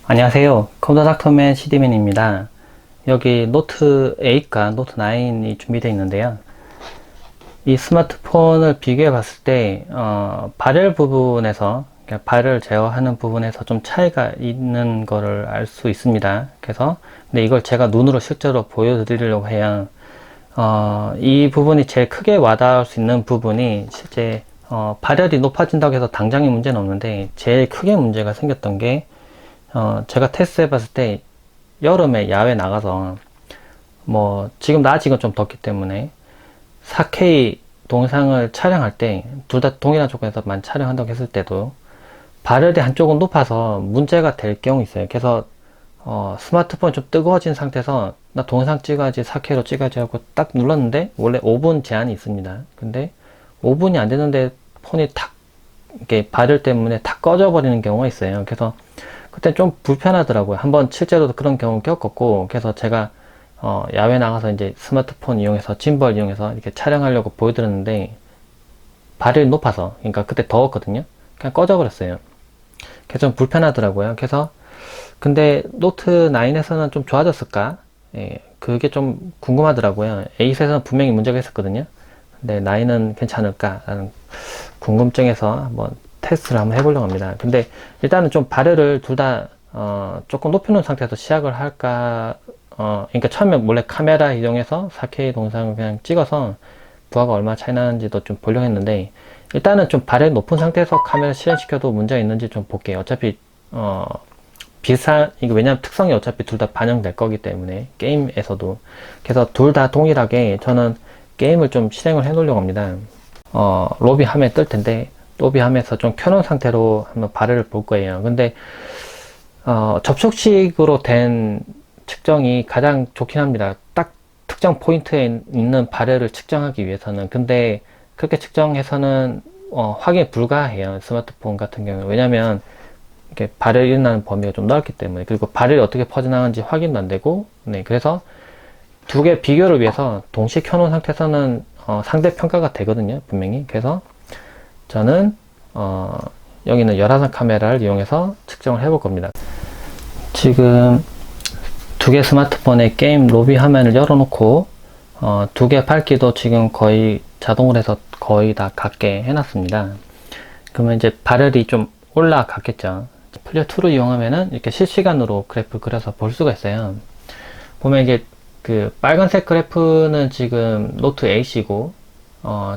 안녕하세요. 컴퓨터 닥터맨 CD맨입니다. 여기 노트 8과 노트 9이 준비되어 있는데요. 이 스마트폰을 비교해 봤을 때 발열 부분에서, 그러니까 발열 제어하는 부분에서 좀 차이가 있는 거를 알 수 있습니다. 그래서 근데 이걸 제가 눈으로 실제로 보여드리려고 해요. 이 부분이 제일 크게 와닿을 수 있는 부분이 실제 발열이 높아진다고 해서 당장의 문제는 없는데, 제일 크게 문제가 생겼던 게 제가 테스트 해봤을 때 여름에 야외 나가서 지금 낮이가 좀 덥기 때문에 4K 동영상을 촬영할 때 둘 다 동일한 조건에서만 촬영한다고 했을 때도 발열이 한쪽은 높아서 문제가 될 경우 있어요. 그래서 스마트폰이 좀 뜨거워진 상태에서 나 동영상 찍어야지, 4K로 찍어야지 하고 딱 눌렀는데 원래 5분 제한이 있습니다. 근데 5분이 안 되는데 폰이 탁 이렇게 발열 때문에 탁 꺼져 버리는 경우가 있어요. 그래서 그때 좀 불편하더라고요. 한번 실제로도 그런 경우 겪었고, 그래서 제가 야외 나가서 이제 스마트폰 이용해서, 짐벌 이용해서 이렇게 촬영하려고 보여드렸는데 발열이 높아서, 그러니까 그때 더웠거든요. 그냥 꺼져버렸어요. 그래서 좀 불편하더라고요. 그래서 근데 노트 9에서는 좀 좋아졌을까? 예, 그게 좀 궁금하더라고요. 8에서는 분명히 문제가 있었거든요. 근데 9은 괜찮을까라는 궁금증에서 한번 테스트를 한번 해보려고 합니다. 근데 일단은 좀 발열을 둘 다 조금 높여놓은 상태에서 시작을 할까. 그러니까 처음에 몰래 카메라 이용해서 4K 동영상을 그냥 찍어서 부하가 얼마나 차이 나는지도 좀 보려고 했는데, 일단은 좀 발열 높은 상태에서 카메라 실행시켜도 문제가 있는지 좀 볼게요. 어차피 이게 왜냐면 특성이 어차피 둘 다 반영될 거기 때문에, 게임에서도. 그래서 둘 다 동일하게 저는 게임을 좀 실행을 해 놓으려고 합니다. 로비 화면 뜰 텐데 로비 화면에서 좀 켜놓은 상태로 한번 발열을 볼 거예요. 근데 접촉식으로 된 측정이 가장 좋긴 합니다. 딱 특정 포인트에 있는 발열을 측정하기 위해서는. 근데 그렇게 측정해서는 확인이 불가해요, 스마트폰 같은 경우는. 왜냐면 이렇게 발열이 일어나는 범위가 좀 넓기 때문에. 그리고 발열이 어떻게 퍼져나가는지 확인도 안 되고. 네, 그래서 두 개 비교를 위해서 동시에 켜놓은 상태에서는 상대 평가가 되거든요, 분명히. 그래서 저는 여기는 열화상 카메라를 이용해서 측정을 해볼 겁니다. 지금 두 개 스마트폰의 게임 로비 화면을 열어놓고 두 개 밝기도 지금 거의 자동으로 해서 거의 다 같게 해놨습니다. 그러면 이제 발열이 좀 올라갔겠죠. 플리어 2를 이용하면은 이렇게 실시간으로 그래프 그려서 볼 수가 있어요. 보면 이게 그 빨간색 그래프는 지금 노트 8이고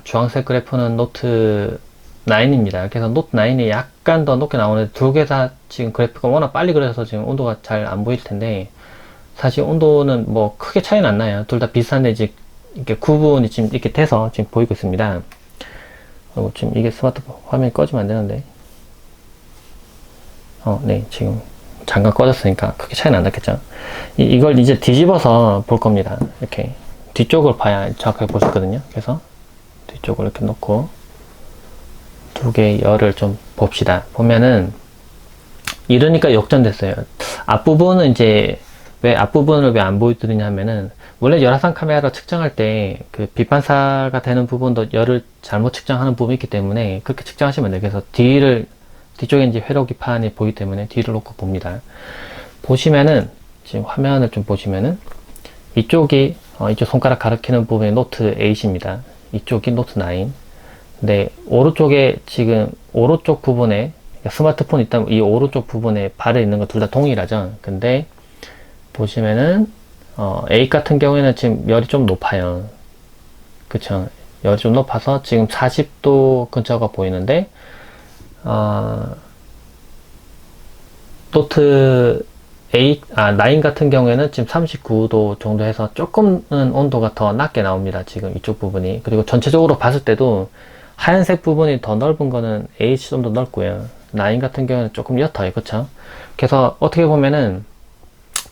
주황색 그래프는 노트 9입니다. 그래서 노트 9이 약간 더 높게 나오는데, 두 개 다 지금 그래프가 워낙 빨리 그려서 지금 온도가 잘 안 보일 텐데, 사실 온도는 뭐 크게 차이는 안 나요. 둘 다 비슷한데 이제 이렇게 구분이 지금 이렇게 돼서 지금 보이고 있습니다. 그리고 지금 이게 스마트폰 화면이 꺼지면 안 되는데, 네, 지금 잠깐 꺼졌으니까 크게 차이는 안 났겠죠. 이걸 이제 뒤집어서 볼 겁니다. 이렇게 뒤쪽을 봐야 정확하게 볼 수 있거든요. 그래서 뒤쪽을 이렇게 놓고 두 개의 열을 좀 봅시다. 보면은 이러니까 역전됐어요. 앞부분은 이제 왜 앞부분을 왜 안 보여드리냐면은, 원래 열화상 카메라 측정할 때 그 비반사가 되는 부분도 열을 잘못 측정하는 부분이 있기 때문에 그렇게 측정하시면 돼요. 그래서 뒤쪽에 이제 회로기판이 보이기 때문에 뒤를 놓고 봅니다. 보시면은 지금 화면을 좀 보시면은 이쪽이 이쪽 손가락 가리키는 부분이 노트 8입니다. 이쪽이 노트 9. 네, 오른쪽에 지금 오른쪽 부분에, 그러니까 스마트폰 있다면 이 오른쪽 부분에 발에 있는 거 둘 다 동일하죠. 근데 보시면은 8 같은 경우에는 지금 열이 좀 높아요. 그쵸? 열이 좀 높아서 지금 40도 근처가 보이는데, 노트 9 같은 경우에는 지금 39도 정도 해서 조금은 온도가 더 낮게 나옵니다. 지금 이쪽 부분이. 그리고 전체적으로 봤을 때도 하얀색 부분이 더 넓은 거는 8이 좀 더 넓고요. 9 같은 경우는 조금 옅어요. 그쵸? 그래서 어떻게 보면은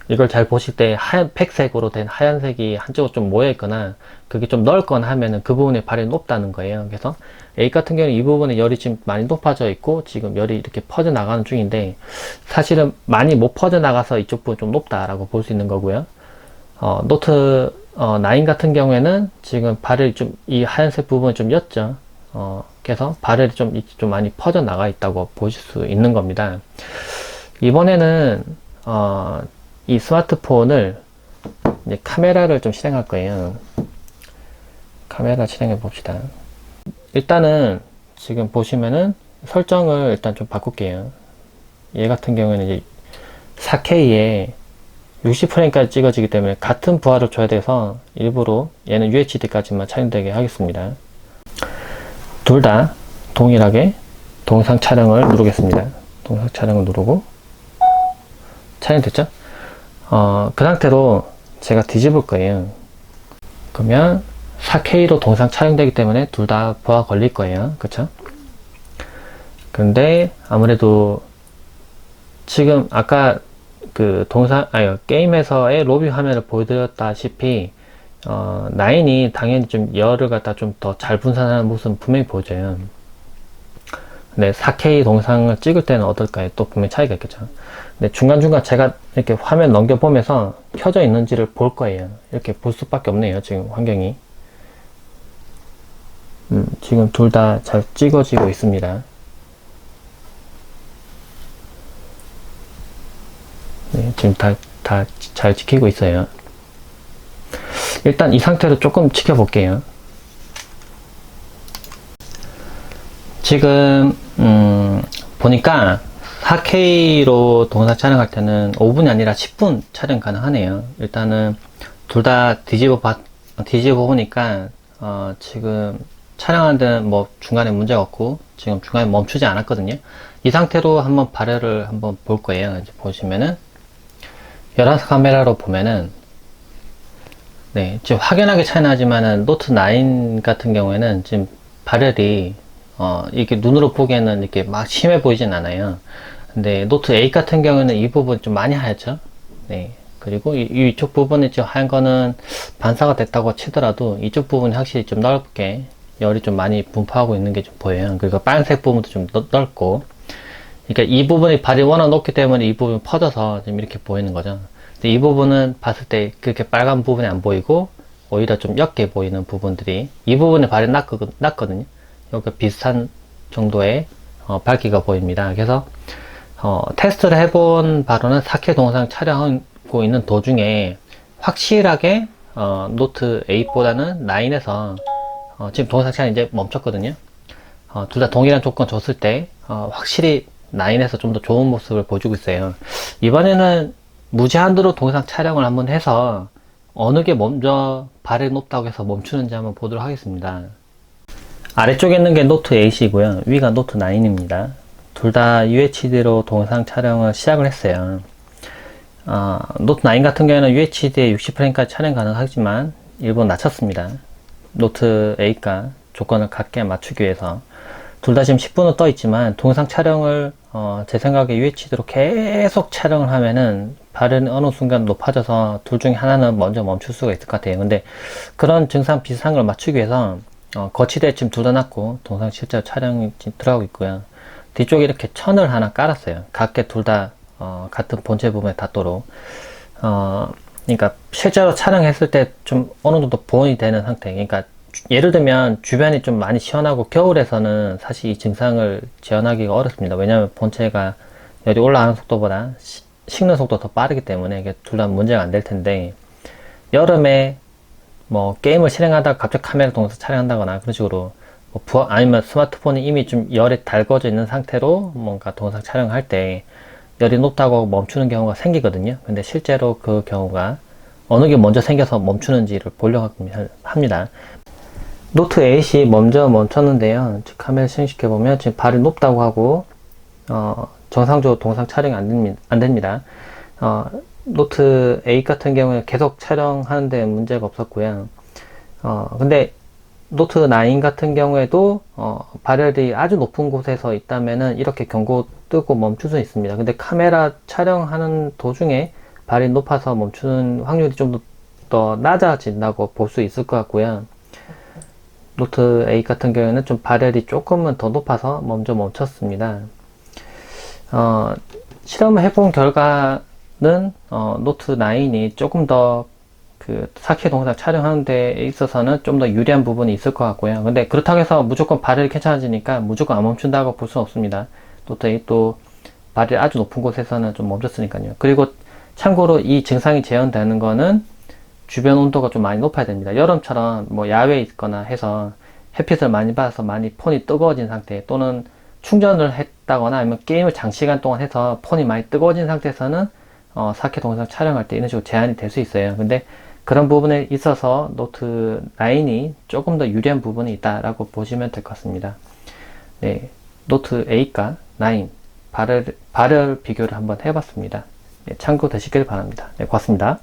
이걸 잘 보실 때 백색으로 된 하얀색이 한쪽으로 좀 모여 있거나 그게 좀 넓거나 하면은 그 부분에 발열이 높다는 거예요. 그래서 A 같은 경우는 이 부분에 열이 지금 많이 높아져 있고 지금 열이 이렇게 퍼져 나가는 중인데, 사실은 많이 못 퍼져 나가서 이쪽 부분 좀 높다라고 볼 수 있는 거고요. 노트 9 같은 경우에는 지금 발열이 좀, 이 하얀색 부분이 좀 옅죠. 그래서 발열이 좀 많이 퍼져 나가 있다고 보실 수 있는 겁니다. 이번에는 이 스마트폰을 이제 카메라를 좀 실행할 거예요. 카메라 실행해 봅시다. 일단은 지금 보시면은 설정을 일단 좀 바꿀게요. 얘 같은 경우에는 이제 4K에 60프레임까지 찍어지기 때문에 같은 부하를 줘야 돼서 일부러 얘는 UHD까지만 촬영되게 하겠습니다. 둘 다 동일하게 동영상 촬영을 누르겠습니다. 동영상 촬영을 누르고 촬영됐죠? 그 상태로 제가 뒤집을 거예요. 그러면 4K로 동영상 촬영되기 때문에 둘 다 부하 걸릴 거예요. 그쵸? 근데 아무래도 지금 아까 그 게임에서의 로비 화면을 보여드렸다시피 9이 당연히 좀 열을 갖다 좀 더 잘 분산하는 모습은 분명히 보여져요. 근데 4K 동영상을 찍을 때는 어떨까요? 또 분명히 차이가 있겠죠. 근데 중간중간 제가 이렇게 화면 넘겨보면서 켜져 있는지를 볼 거예요. 이렇게 볼 수밖에 없네요. 지금 환경이. 지금 둘 다 잘 찍어지고 있습니다. 네, 지금 다 잘 지키고 있어요. 일단 이 상태로 조금 지켜볼게요. 지금 보니까 4K로 동영상 촬영할 때는 5분이 아니라 10분 촬영 가능하네요. 일단은 둘 다 뒤집어 보니까 지금 촬영하는 데는 뭐 중간에 문제가 없고 지금 중간에 멈추지 않았거든요. 이 상태로 한번 발열을 한번 볼 거예요. 이제 보시면은 11시 카메라로 보면은 네, 지금 확연하게 차이 나지만은 노트 9 같은 경우에는 지금 발열이 이렇게 눈으로 보기에는 이렇게 막 심해 보이진 않아요. 근데 노트 8 같은 경우에는 이 부분 좀 많이 하얗죠. 네. 그리고 이쪽 부분이 지금 하얀 거는 반사가 됐다고 치더라도 이쪽 부분이 확실히 좀 넓게 열이 좀 많이 분포하고 있는 게 좀 보여요. 그리고 빨간색 부분도 좀 넓고. 그러니까 이 부분이 발이 워낙 높기 때문에 이 부분이 퍼져서 좀 이렇게 보이는 거죠. 근데 이 부분은 봤을 때 그렇게 빨간 부분이 안 보이고 오히려 좀 옅게 보이는 부분들이 이 부분에 발이 낮거든요. 여기 비슷한 정도의 밝기가 보입니다. 그래서 테스트를 해본 바로는 4K 동영상 촬영하고 있는 도중에 확실하게 노트 8보다는 9에서 지금 동영상 촬영 이제 멈췄거든요. 둘 다 동일한 조건 줬을 때 확실히 9에서 좀 더 좋은 모습을 보여주고 있어요. 이번에는 무제한으로 동영상 촬영을 한번 해서 어느 게 먼저 발이 높다고 해서 멈추는지 한번 보도록 하겠습니다. 아래쪽에 있는 게 노트 8이고요. 위가 노트 9입니다. 둘 다 UHD로 동영상 촬영을 시작을 했어요. 노트 9 같은 경우에는 UHD에 60프레임까지 촬영 가능하지만 일부 낮췄습니다. 노트 8과 조건을 같게 맞추기 위해서. 둘 다 지금 10분은 떠 있지만 동영상 촬영을 제 생각에 UHD로 계속 촬영을 하면은 발은 어느 순간 높아져서 둘 중에 하나는 먼저 멈출 수가 있을 것 같아요. 근데 그런 증상 비슷한 걸 맞추기 위해서 거치대 지금 둘 다 놨고 동영상 실제로 촬영이 지금 들어가고 있고요. 뒤쪽에 이렇게 천을 하나 깔았어요. 각게 둘 다 같은 본체 부분에 닿도록. 그러니까 실제로 촬영했을 때 좀 어느 정도 보온이 되는 상태. 그러니까 예를 들면 주변이 좀 많이 시원하고 겨울에서는 사실 이 증상을 재현하기가 어렵습니다. 왜냐하면 본체가 열이 올라가는 속도보다 식는 속도가 더 빠르기 때문에 이게 둘 다 문제가 안 될 텐데, 여름에 뭐 게임을 실행하다가 갑자기 카메라 동영상 촬영한다거나 그런 식으로 아니면 스마트폰이 이미 좀 열에 달궈져 있는 상태로 뭔가 동영상 촬영할 때 열이 높다고 멈추는 경우가 생기거든요. 근데 실제로 그 경우가 어느 게 먼저 생겨서 멈추는지를 보려고 합니다. 노트 8이 먼저 멈췄는데요. 카메라 실행시켜 보면 지금 발이 높다고 하고 정상적으로 동영상 촬영이 안 됩니다. 노트 8 같은 경우에 계속 촬영하는데 문제가 없었고요. 근데 노트 9 같은 경우에도 발열이 아주 높은 곳에서 있다면은 이렇게 경고 뜨고 멈출 수 있습니다. 근데 카메라 촬영하는 도중에 발이 높아서 멈추는 확률이 좀 더 낮아진다고 볼 수 있을 것 같고요. 노트 8 같은 경우에는 좀 발열이 조금은 더 높아서 먼저 멈췄습니다. 실험을 해본 결과는 노트 9이 조금 더 그 4K 동영상 촬영하는 데 있어서는 좀 더 유리한 부분이 있을 것 같고요. 근데 그렇다고 해서 무조건 발열이 괜찮아지니까 무조건 안 멈춘다고 볼 수는 없습니다. 노트 8도 발열이 아주 높은 곳에서는 좀 멈췄으니까요. 그리고 참고로 이 증상이 재현되는 거는 주변 온도가 좀 많이 높아야 됩니다. 여름처럼 뭐 야외에 있거나 해서 햇빛을 많이 받아서 많이 폰이 뜨거워진 상태, 또는 충전을 했다거나 아니면 게임을 장시간 동안 해서 폰이 많이 뜨거워진 상태에서는 4K 동영상 촬영할 때 이런 식으로 제한이 될 수 있어요. 근데 그런 부분에 있어서 노트 9이 조금 더 유리한 부분이 있다라고 보시면 될 것 같습니다. 네, 노트 8과 9 발열 비교를 한번 해봤습니다. 네, 참고되시길 바랍니다. 네, 고맙습니다.